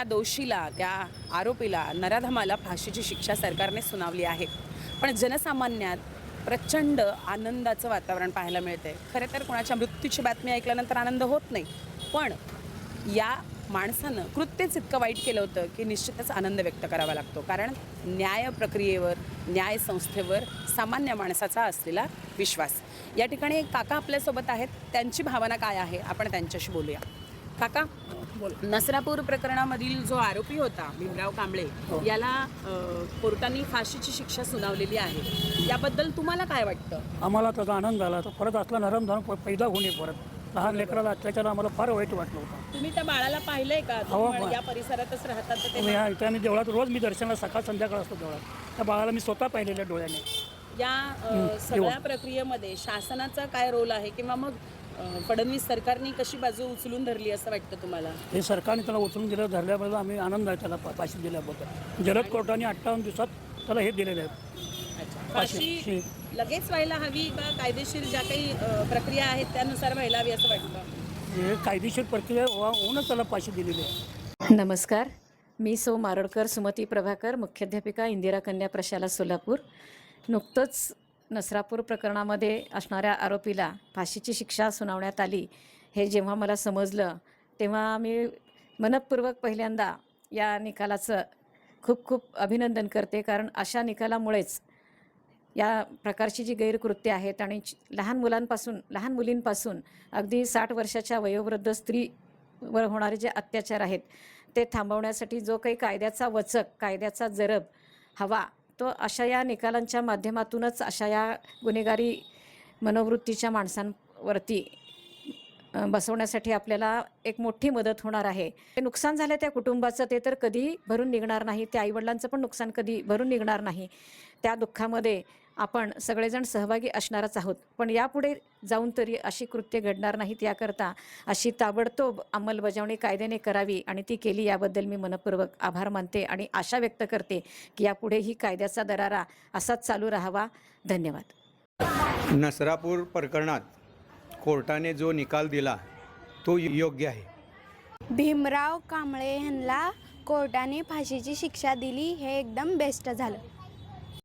दोषीला, त्या आरोपीला, नराधमाला फाशीची शिक्षा सरकारने सुनावली आहे. पण जनसामान्यात प्रचंड आनंदाचं वातावरण पाहायला मिळते. खरं तर कोणाच्या मृत्यूची बातमी ऐकल्यानंतर आनंद होत नाही, पण या माणसानं कृत्यच इतकं वाईट केलं होतं की निश्चितच आनंद व्यक्त करावा लागतो. कारण न्याय प्रक्रियेवर, न्यायसंस्थेवर सामान्य माणसाचा असलेला विश्वास. या ठिकाणी एक काका आपल्यासोबत आहेत. त्यांची भावना काय आहे आपण त्यांच्याशी बोलूया. काका, नसरापूर प्रकरणामधील जो आरोपी होता भीमराव कांबळे, याला कोर्टाने फाशीची शिक्षा सुनावलेली आहे. याबद्दल तुम्हाला काय वाटतं? आम्हाला त्याचा आनंद झाला. तर परत असला नरम धरून पैदा होणे. परत लहान लेकराला अत्याचार आम्हाला फार वाईट वाटलं होतं. तुम्ही त्या बाळाला पाहिलंय का? तुम्ही या परिसरातच राहतात तर ते इथे आम्ही देवळात रोज मी दर्शनाला सकाळ संध्याकाळ असतो देवळात. त्या बाळाला मी स्वतः पाहिलेल्या डोळ्याने. या सगळ्या प्रक्रियेमध्ये शासनाचा काय रोल आहे, किंवा मग फडणवीस सरकारने कशी बाजू उचलून धरली असं वाटतं तुम्हाला? हे सरकारने त्याला उचलून दिलं, धरल्याबद्दल आम्ही आनंद आहे त्याला फाशी दिल्याबद्दल. जलद कोर्टाने 58 दिवसात त्याला हे दिलेलं आहे. फाशी लगेच व्हायला हवी का कायदेशीर ज्या काही प्रक्रिया आहेत त्यानुसार व्हायला हवी असं वाटतं? हे कायदेशीर प्रक्रिया होऊनच त्याला फाशी दिलेली आहे. नमस्कार, मी सौ मारोडकर सुमती प्रभाकर, मुख्याध्यापिका इंदिरा कन्या प्रशाला सोलापूर. नुकतंच नसरापूर प्रकरणामध्ये असणाऱ्या आरोपीला फाशीची शिक्षा सुनावण्यात आली हे जेव्हा मला समजलं तेव्हा मी मनपूर्वक पहिल्यांदा या निकालाचं खूप खूप अभिनंदन करते. कारण अशा निकालामुळेच या प्रकारची जी गैरकृत्य आहेत आणि लहान मुलींपासून अगदी 60 वर्षाच्या वयोवृद्ध स्त्रीवर होणारे जे अत्याचार आहेत ते थांबवण्यासाठी जो काही कायद्याचा वचक, कायद्याचा जरब हवा, तो अशा या निकालांच्या माध्यमातूनच अशा या गुन्हेगारी मनोवृत्तीच्या माणसांवरती बसवण्यासाठी आपल्याला एक मोठी मदत होणार आहे. ते नुकसान झालं त्या कुटुंबाचं ते तर कधीही भरून निघणार नाही. त्या आईवडिलांचं पण नुकसान कधी भरून निघणार नाही. त्या दुःखामध्ये आपण सगळेजण सहभागी असणारच आहोत. पण यापुढे जाऊन तरी अशी कृत्य घडणार नाहीत याकरता अशी ताबडतोब अंमलबजावणी कायद्याने करावी आणि ती केली. याबद्दल मी मनपूर्वक आभार मानते आणि आशा व्यक्त करते की यापुढेही कायद्याचा दरारा असाच चालू राहावा. धन्यवाद. नसरापूर प्रकरणात कोर्टाने जो निकाल दिला तो योग्य आहे. भीमराव कांबळे यांना कोर्टाने फाशीची शिक्षा दिली हे एकदम बेस्ट झालं.